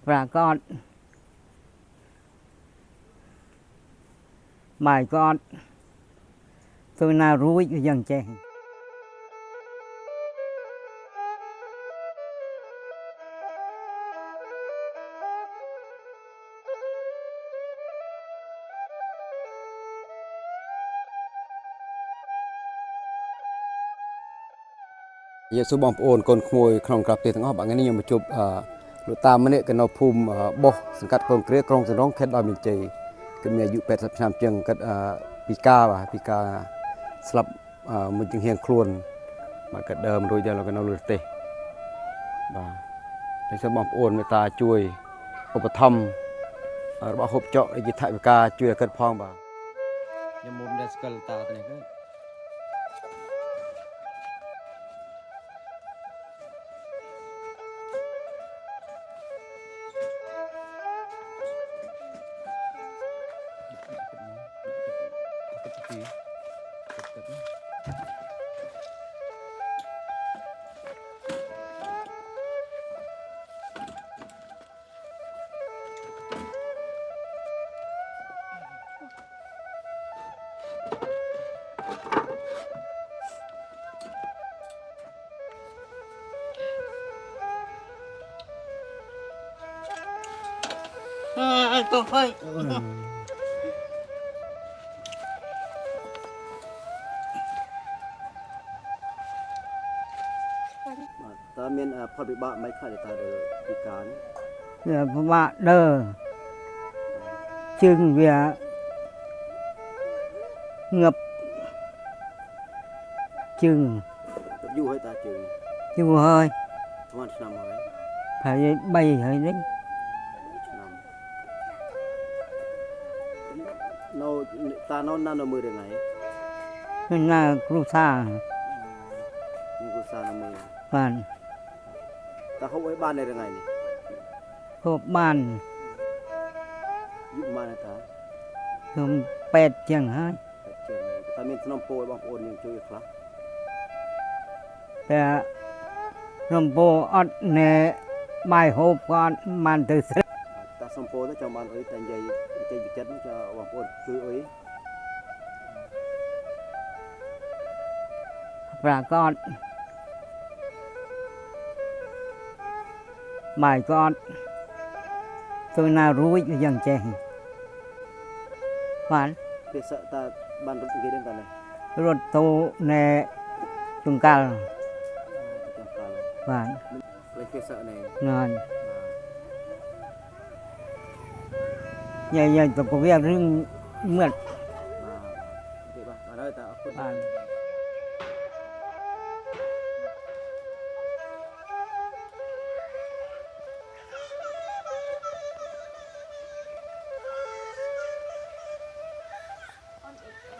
và con bài con tôi nào rúi dần chè giờ số bom ồn con khôi khòng cặp tiềnทั้งออกบางอันนี้ยังมาจบลูกตามมันเนี่ยกันเอาภูมิบ่สังกัดกองเกลียกรองสนองแคดดอยมินเจกันมีอายุ80 ปีจังกันปีกาปีกาสลับมันจึงเฮียงครวนมากัดเดิมโดยเดียวเรากันเอาลุเตบ่ในสมองโอนเมตตาช่วยอุปธรรมระบบหบเจาะในจิตไทยกาช่วยกันพองบ่ยังมุมเดสกัลตาตัวนี้ก็tôi hơi ตาเมียนพอดีบ้าไม่ค่อยได้ตาเดือพิการ เพราะว่าเด้อจึงเวียเงบจึง อยู่ให้ตาจึง จึงเฮ้ย ทวันชนำให้ phải bay hơi đấy ชนำเราตาโนอนนั่นเอามือได้ไง nên là cú sa มีกุศลเอามือ bàn ตาเขาไว้บ้านได้ยังไงนี่ hộp bàn ยุบมานะตา hộp pet chẳng hơi ตาเมียนสนมโปรยบางโอนยังช่วยครับ แต่ลมโพอดเนใบหบก่อนมันตื่น ตาสมโปรถ้าจะบ้านเอ้ยแต่ใหญ่ใจบิจัดมันจะบางโอนคือเอ้ย ปรากฏbài con tôi nào rúi dần chè bạn เพื่อตาบ้านรถกี่เดือนกันเลย rốt tô nè chung cal จังการ bạn เลยเพื่อเสใน ngon giờ giờ tôi có việc riêng mượt มาเดี๋ยวมาได้ตาคุณ bạn